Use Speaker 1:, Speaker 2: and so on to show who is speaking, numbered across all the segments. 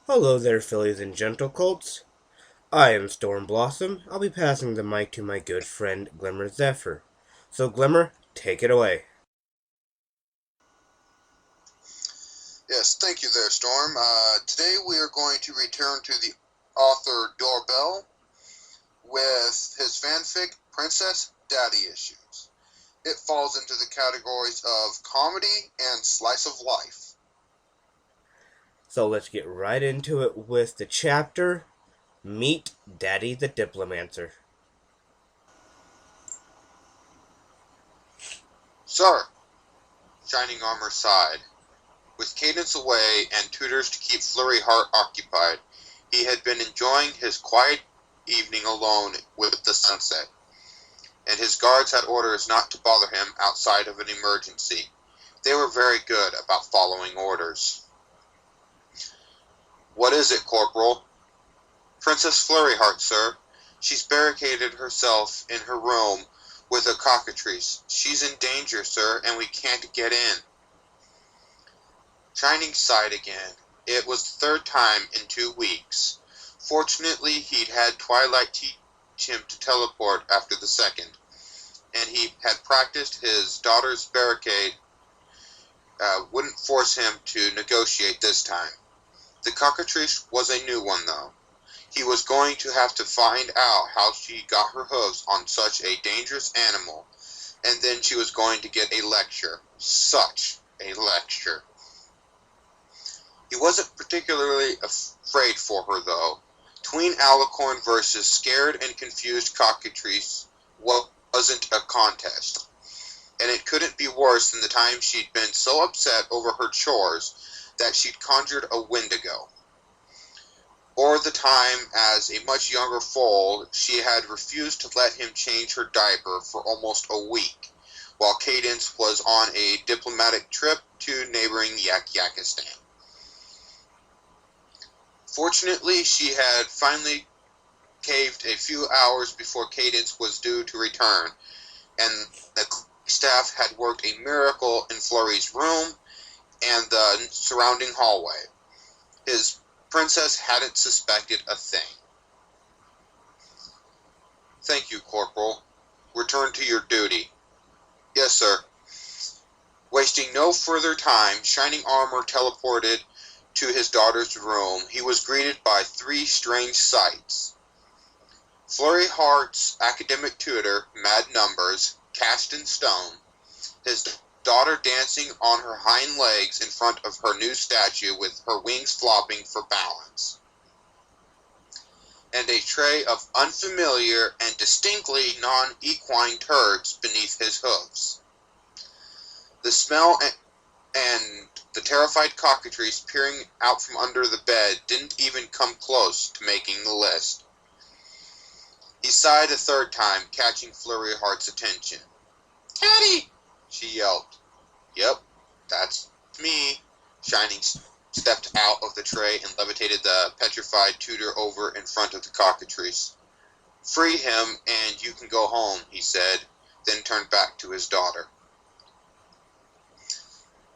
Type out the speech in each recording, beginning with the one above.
Speaker 1: Hello there, fillies and gentle colts. I am Storm Blossom. I'll be passing the mic to my good friend Glimmer Zephyr. So, Glimmer, take it away.
Speaker 2: Yes, thank you there, Storm. Today we are going to return to the author Belle with his fanfic, Princess Daddy Issues. It falls into the categories of comedy and slice of life.
Speaker 1: So let's get right into it with the chapter, Meet Daddy the Diplomancer.
Speaker 2: Sir, Shining Armor sighed. With Cadence away and tutors to keep Flurry Heart occupied, he had been enjoying his quiet evening alone with the sunset, and his guards had orders not to bother him outside of an emergency. They were very good about following orders. What is it, Corporal? Princess Flurry Heart, sir. She's barricaded herself in her room with a cockatrice. She's in danger, sir, and we can't get in. Shining sighed again. It was the third time in 2 weeks. Fortunately, he'd had Twilight teach him to teleport after the second, and he had practiced his daughter's barricade wouldn't force him to negotiate this time. The cockatrice was a new one, though. He was going to have to find out how she got her hooves on such a dangerous animal, and then she was going to get a lecture. Such a lecture. He wasn't particularly afraid for her, though. Tween Alicorn versus scared and confused cockatrice wasn't a contest, and it couldn't be worse than the time she'd been so upset over her chores that she'd conjured a Wendigo, or the time as a much younger foal she had refused to let him change her diaper for almost a week, while Cadence was on a diplomatic trip to neighboring Yakistan. Fortunately, she had finally caved a few hours before Cadence was due to return, and the staff had worked a miracle in Flurry's room and the surrounding hallway. His princess hadn't suspected a thing. Thank you, Corporal. Return to your duty. Yes, sir. Wasting no further time, Shining Armor teleported to his daughter's room. He was greeted by 3 strange sights. Flurry Heart's academic tutor, Mad Numbers, cast in stone, his daughter dancing on her hind legs in front of her new statue with her wings flopping for balance, and a tray of unfamiliar and distinctly non-equine turds beneath his hooves. The smell and the terrified cockatrice peering out from under the bed didn't even come close to making the list. He sighed a third time, catching Flurry Heart's attention. "Daddy!" she yelped. "Yep, that's me." Shining stepped out of the tray and levitated the petrified tutor over in front of the cockatrice. "Free him and you can go home," he said, then turned back to his daughter.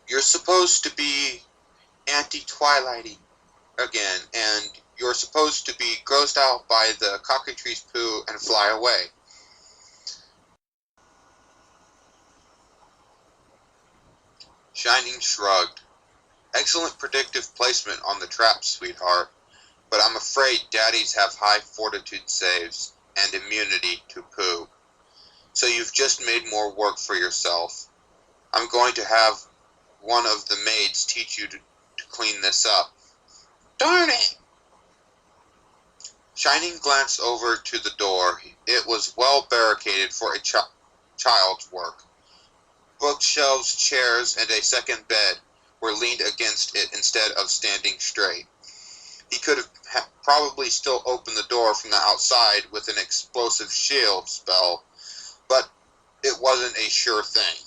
Speaker 2: "You're supposed to be anti-Twilighty again, and you're supposed to be grossed out by the cockatrice poo and fly away." Shining shrugged. "Excellent predictive placement on the trap, sweetheart, but I'm afraid daddies have high fortitude saves and immunity to poo. So you've just made more work for yourself. I'm going to have one of the maids teach you to clean this up." "Darn it!" Shining glanced over to the door. It was well barricaded for a child's work. Bookshelves, chairs, and a second bed were leaned against it instead of standing straight. He could have probably still opened the door from the outside with an explosive shield spell, but it wasn't a sure thing.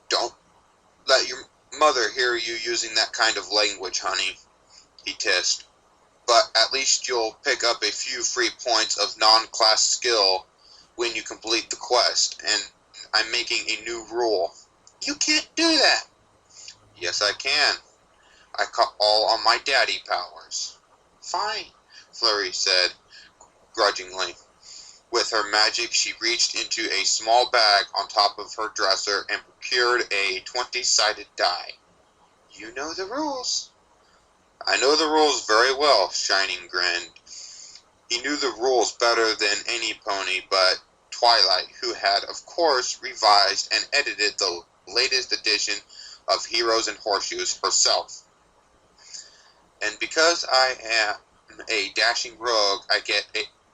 Speaker 2: "Don't let your mother hear you using that kind of language, honey," he hissed. "But at least you'll pick up a few free points of non-class skill when you complete the quest, and I'm making a new rule." "You can't do that." "Yes, I can. I call on my daddy powers. Fine, Flurry said, grudgingly. With her magic, she reached into a small bag on top of her dresser and procured a 20-sided die. You know the rules. I know the rules very well, Shining grinned. He knew the rules better than any pony but Twilight, who had, of course, revised and edited the latest edition of Heroes and Horseshoes herself. And because I am a dashing rogue, I get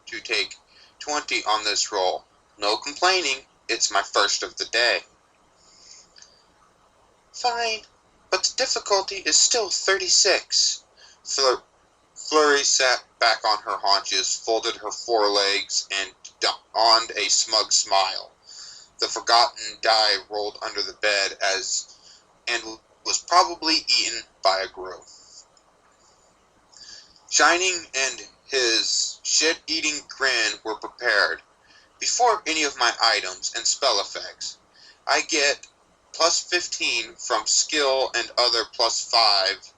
Speaker 2: to take 20 on this roll. No complaining, it's my first of the day. Fine, but the difficulty is still 36. Flurry sat back on her haunches, folded her forelegs, and donned a smug smile. The forgotten die rolled under the bed and was probably eaten by a grue. Shining and his shit-eating grin were prepared. Before any of my items and spell effects, I get plus 15 from skill and other plus 5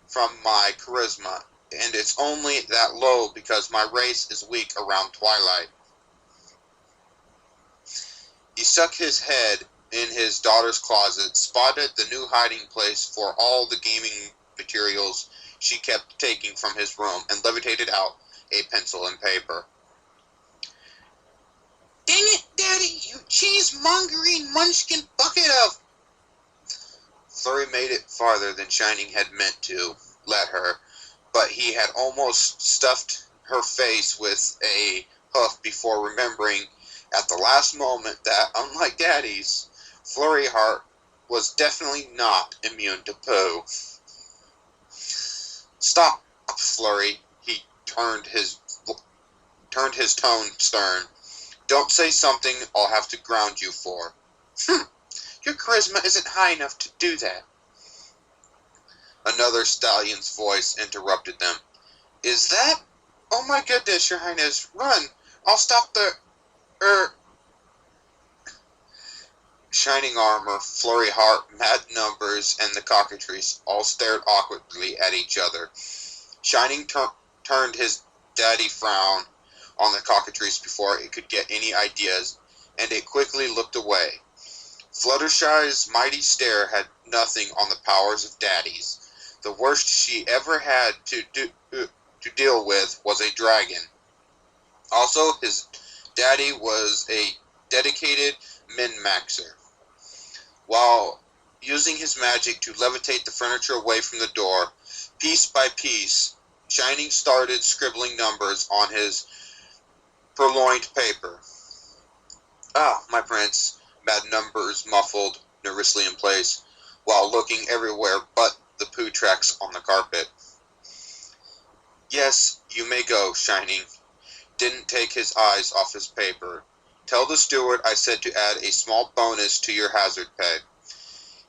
Speaker 2: from my charisma, and it's only that low because my race is weak around Twilight. He stuck his head in his daughter's closet, spotted the new hiding place for all the gaming materials she kept taking from his room, and levitated out a pencil and paper. Dang it, Daddy, you cheese-mongering munchkin bucket of... Flurry made it farther than Shining had meant to let her, but he had almost stuffed her face with a hoof before remembering at the last moment that, unlike Daddy's, Flurry Heart was definitely not immune to poo. Stop, Flurry, he turned his tone stern. Don't say something I'll have to ground you for. Your charisma isn't high enough to do that. Another stallion's voice interrupted them. Is that? Oh my goodness, Your Highness, run! I'll stop the... Shining Armor, Flurry Heart, Mad Numbers, and the Cockatrice all stared awkwardly at each other. Shining turned his daddy frown on the Cockatrice before it could get any ideas, and it quickly looked away. Fluttershy's mighty stare had nothing on the powers of daddies. The worst she ever had to deal with was a dragon. Also, his daddy was a dedicated min-maxer. While using his magic to levitate the furniture away from the door, piece by piece, Shining started scribbling numbers on his purloined paper. Ah, my prince, Mad Numbers muffled nervously in place, while looking everywhere but the poo tracks on the carpet. Yes, you may go, Shining. Didn't take his eyes off his paper. Tell the steward I said to add a small bonus to your hazard pay.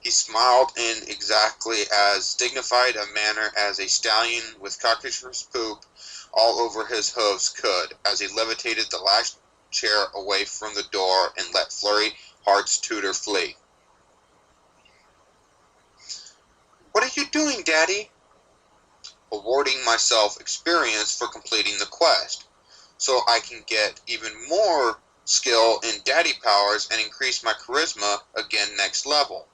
Speaker 2: He smiled in exactly as dignified a manner as a stallion with cockatrice poop all over his hooves could, as he levitated the last chair away from the door and let Flurry Heart's tutor flee. What are you doing, Daddy? Awarding myself experience for completing the quest, so I can get even more skill in daddy powers and increase my charisma again next level.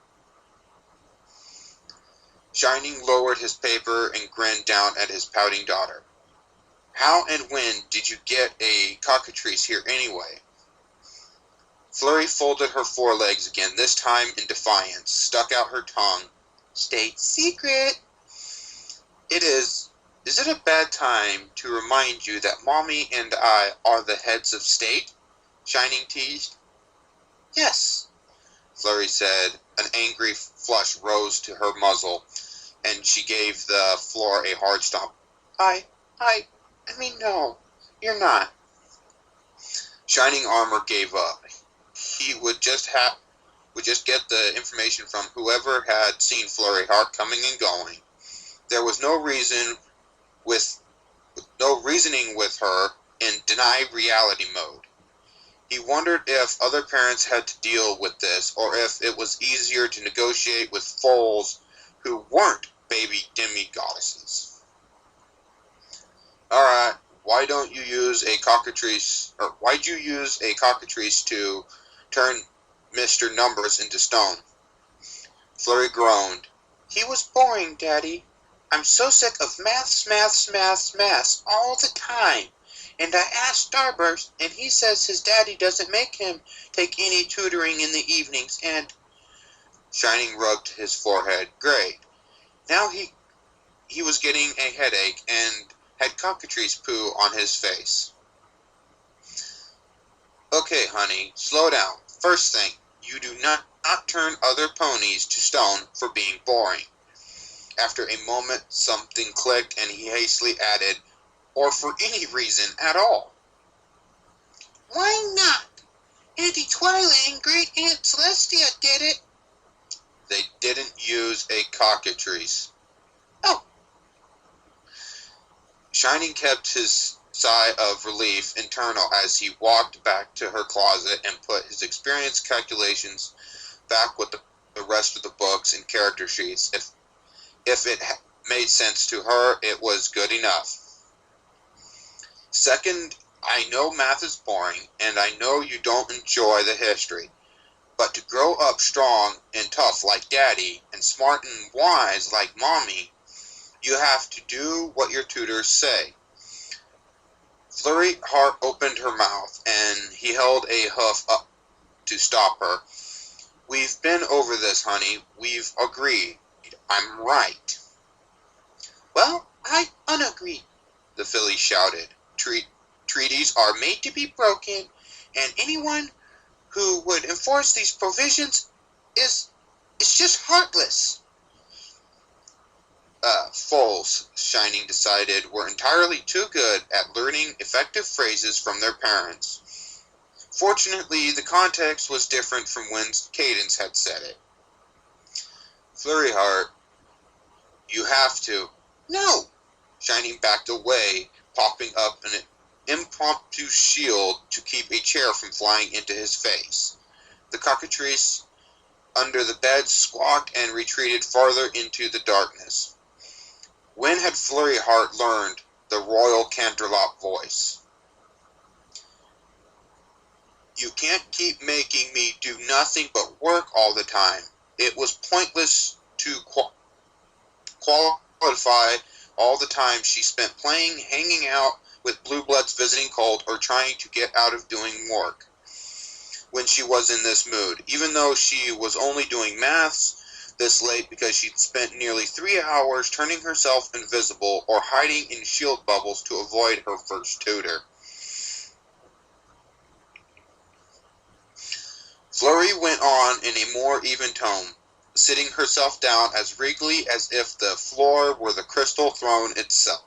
Speaker 2: Shining lowered his paper and grinned down at his pouting daughter. How and when did you get a cockatrice here anyway? Flurry folded her forelegs again, this time in defiance, stuck out her tongue. State secret! It is. Is it a bad time to remind you that Mommy and I are the heads of state? Shining teased. Yes, Flurry said. An angry flush rose to her muzzle, and she gave the floor a hard stomp. I mean, no, you're not. Shining Armor gave up. He would just get the information from whoever had seen Flurry Heart coming and going. There was no reasoning with her in deny reality mode. He wondered if other parents had to deal with this, or if it was easier to negotiate with foals who weren't baby demi-goddesses. Alright, why'd you use a cockatrice to turn Mr. Numbers into stone? Flurry groaned. He was boring, Daddy. I'm so sick of maths all the time. And I asked Starburst, and he says his daddy doesn't make him take any tutoring in the evenings, and... Shining rubbed his forehead. Great. Now he was getting a headache and had cockatrice poo on his face. Okay, honey, slow down. First thing, you do not turn other ponies to stone for being boring. After a moment, something clicked, and he hastily added, or for any reason at all. Why not? Auntie Twilight and Great Aunt Celestia did it. They didn't use a cockatrice. Oh. Shining kept his sigh of relief internal as he walked back to her closet and put his experience calculations back with the rest of the books and character sheets. If it made sense to her, it was good enough. Second, I know math is boring, and I know you don't enjoy the history. But to grow up strong and tough like Daddy, and smart and wise like Mommy, you have to do what your tutors say. Flurry Heart opened her mouth, and he held a hoof up to stop her. We've been over this, honey. We've agreed. I'm right. Well, I unagree, the filly shouted. Treaties are made to be broken, and anyone who would enforce these provisions is just heartless. Foals, Shining decided, were entirely too good at learning effective phrases from their parents. Fortunately, the context was different from when Cadence had said it. Flurry Heart, you have to. No! Shining backed away, popping up an impromptu shield to keep a chair from flying into his face. The cockatrice under the bed squawked and retreated farther into the darkness. When had Flurry Heart learned the royal Canterlot voice? You can't keep making me do nothing but work all the time. It was pointless to qualify all the time she spent playing, hanging out with Blue Bloods visiting Colt, or trying to get out of doing work when she was in this mood, even though she was only doing maths this late because she'd spent nearly 3 hours turning herself invisible or hiding in shield bubbles to avoid her first tutor. Flurry went on in a more even tone, sitting herself down as regally as if the floor were the crystal throne itself.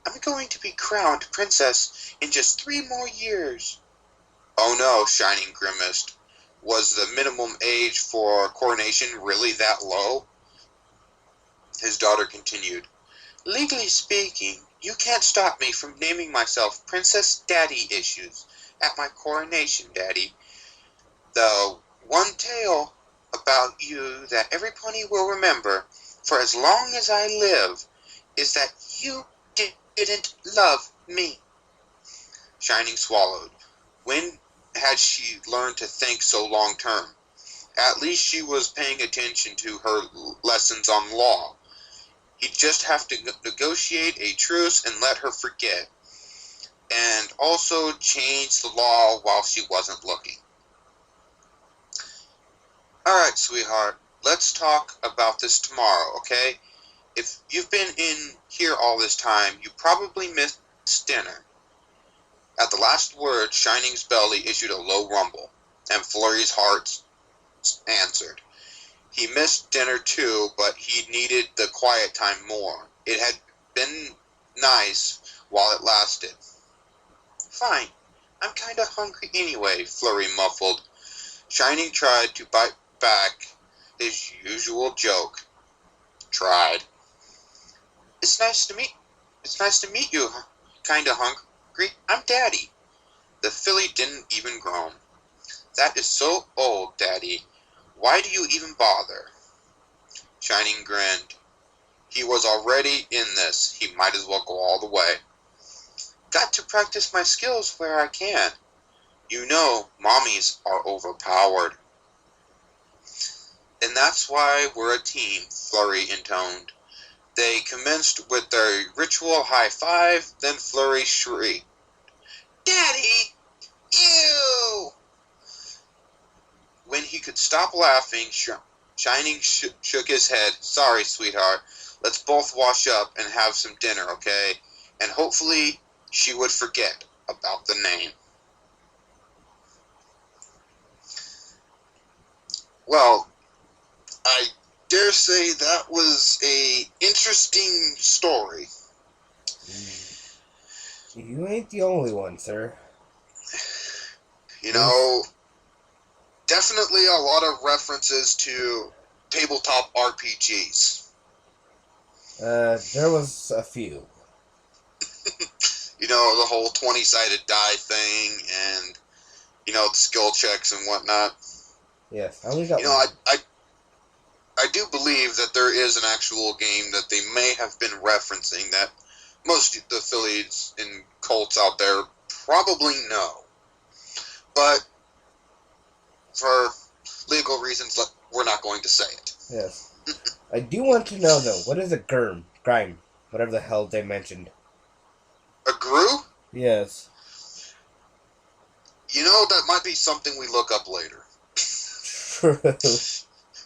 Speaker 2: I'm going to be crowned princess in just 3 more years. Oh no, Shining grimaced. Was the minimum age for coronation really that low? His daughter continued. Legally speaking, you can't stop me from naming myself Princess Daddy Issues at my coronation, Daddy. The one tale about you that every pony will remember for as long as I live is that you didn't love me. Shining swallowed. When had she learned to think so long term? At least she was paying attention to her lessons on law. He'd just have to negotiate a truce and let her forget, and also change the law while she wasn't looking. Alright, sweetheart, let's talk about this tomorrow, okay? If you've been in here all this time, you probably missed dinner. At the last word, Shining's belly issued a low rumble, and Flurry's heart answered. He missed dinner too, but he needed the quiet time more. It had been nice while it lasted. Fine, I'm kinda hungry anyway, Flurry muffled. Shining tried to bite back his usual joke. Tried. It's nice to meet you, kinda hungry. I'm Daddy. The filly didn't even groan. That is so old, Daddy. Why do you even bother? Shining grinned. He was already in this. He might as well go all the way. Got to practice my skills where I can. You know, mommies are overpowered. And that's why we're a team, Flurry intoned. They commenced with their ritual high five, then Flurry shrieked, Daddy! Ew! When he could stop laughing, Shining shook his head. Sorry, sweetheart. Let's both wash up and have some dinner, okay? And hopefully she would forget about the name. Well, I dare say that was a interesting story.
Speaker 1: You ain't the only one, sir.
Speaker 2: You know, definitely a lot of references to tabletop RPGs.
Speaker 1: There was a few.
Speaker 2: You know, the whole 20-sided die thing and, you know, the skill checks and whatnot.
Speaker 1: Yes, I only got
Speaker 2: You know,
Speaker 1: one.
Speaker 2: I do believe that there is an actual game that they may have been referencing that most of the affiliates and cults out there probably know. But for legal reasons, we're not going to say it.
Speaker 1: Yes. I do want to know, though, what is a grime? Whatever the hell they mentioned.
Speaker 2: A GRU?
Speaker 1: Yes.
Speaker 2: You know, that might be something we look up later.
Speaker 1: True.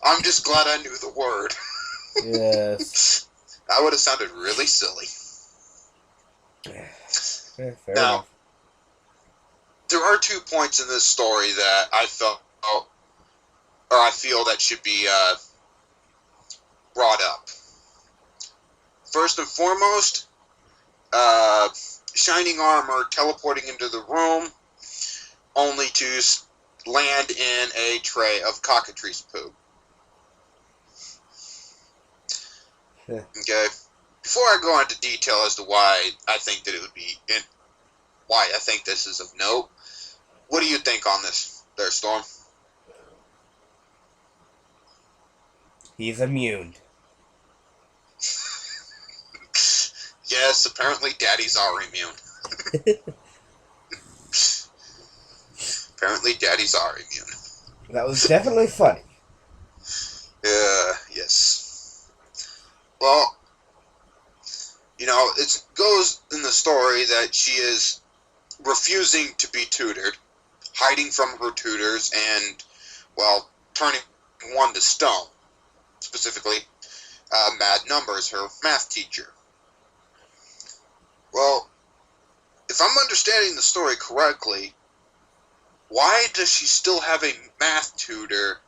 Speaker 2: I'm just glad I knew the word.
Speaker 1: Yes.
Speaker 2: That would have sounded really silly.
Speaker 1: Fair
Speaker 2: Now,
Speaker 1: enough.
Speaker 2: there are 2 points in this story that I feel that should be brought up. First and foremost, Shining Armor teleporting into the room, only to land in a tray of cockatrice poop. Okay. Before I go into detail as to why I think that it would be, why I think this is of note, what do you think on this, there, Storm?
Speaker 1: He's immune.
Speaker 2: Yes, apparently daddies are immune. Apparently daddies are immune.
Speaker 1: That was definitely funny.
Speaker 2: Yes. Well, you know, it goes in the story that she is refusing to be tutored, hiding from her tutors, and, well, turning one to stone. Specifically, Mad Numbers, her math teacher. Well, if I'm understanding the story correctly, why does she still have a math tutor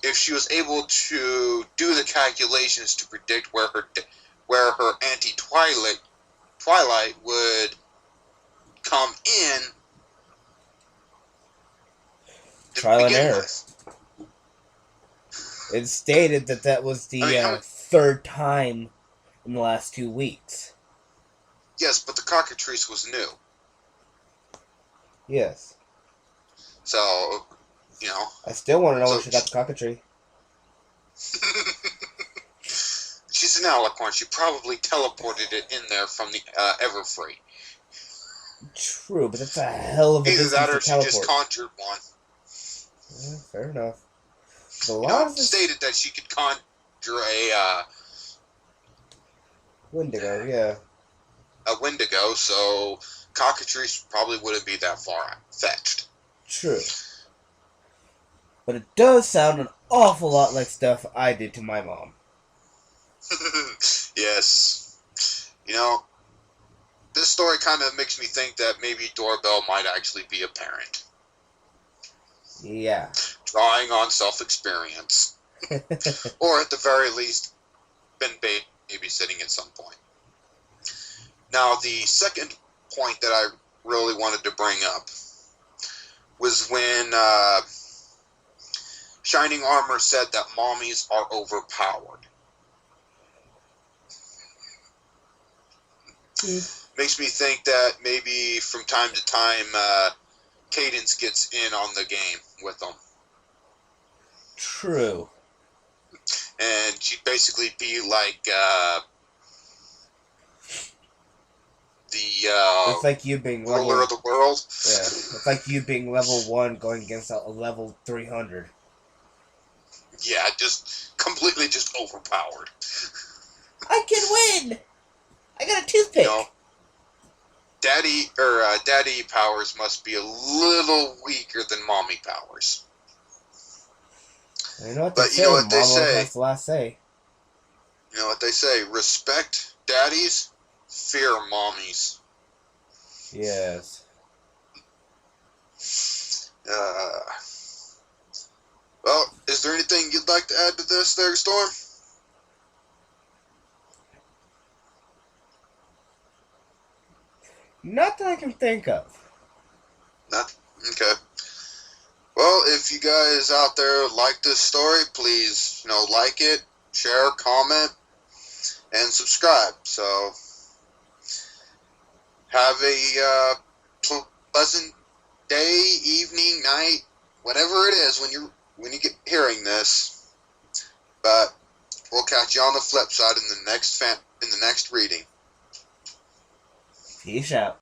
Speaker 2: if she was able to do the calculations to predict where her anti-Twilight would come in to
Speaker 1: Trial and
Speaker 2: begin
Speaker 1: error.
Speaker 2: with?
Speaker 1: It stated that was the third time in the last 2 weeks.
Speaker 2: Yes, but the cockatrice was new.
Speaker 1: Yes.
Speaker 2: So, you know.
Speaker 1: I still want to know where she got the cockatrice.
Speaker 2: She's an alicorn. She probably teleported it in there from the Everfree.
Speaker 1: True, but that's a hell of a
Speaker 2: Either
Speaker 1: distance
Speaker 2: that or
Speaker 1: to
Speaker 2: she
Speaker 1: teleport.
Speaker 2: just conjured one.
Speaker 1: Yeah, fair enough.
Speaker 2: Stated that she could conjure a
Speaker 1: Wendigo, yeah.
Speaker 2: A Wendigo, so cockatrice probably wouldn't be that far fetched.
Speaker 1: True. But it does sound an awful lot like stuff I did to my mom.
Speaker 2: Yes. You know, this story kind of makes me think that maybe Doorbell might actually be a parent.
Speaker 1: Yeah.
Speaker 2: Drawing on self-experience. Or at the very least, been babysitting at some point. Now, the second point that I really wanted to bring up was when Shining Armor said that mommies are overpowered. Makes me think that maybe from time to time Cadence gets in on the game with them.
Speaker 1: True.
Speaker 2: And she'd basically be like
Speaker 1: It's like you being
Speaker 2: ruler
Speaker 1: level.
Speaker 2: of the world.
Speaker 1: Yeah, it's like you being level 1 going against a level 300.
Speaker 2: Yeah, just completely just overpowered.
Speaker 1: I can win. I got a
Speaker 2: You
Speaker 1: toothpick.
Speaker 2: know, daddy powers must be a little weaker than mommy powers.
Speaker 1: You know what they
Speaker 2: But
Speaker 1: say?
Speaker 2: you know what they
Speaker 1: Mom always
Speaker 2: say.
Speaker 1: has the last say.
Speaker 2: You know what they say. Respect daddies, fear mommies.
Speaker 1: Yes.
Speaker 2: Well, is there anything you'd like to add to this there, Storm?
Speaker 1: Not that I can think of.
Speaker 2: Nothing? Okay. Well, if you guys out there like this story, please, like it, share, comment, and subscribe. So, have a pleasant day, evening, night, whatever it is when you get hearing this. But we'll catch you on the flip side in the next reading.
Speaker 1: Peace out.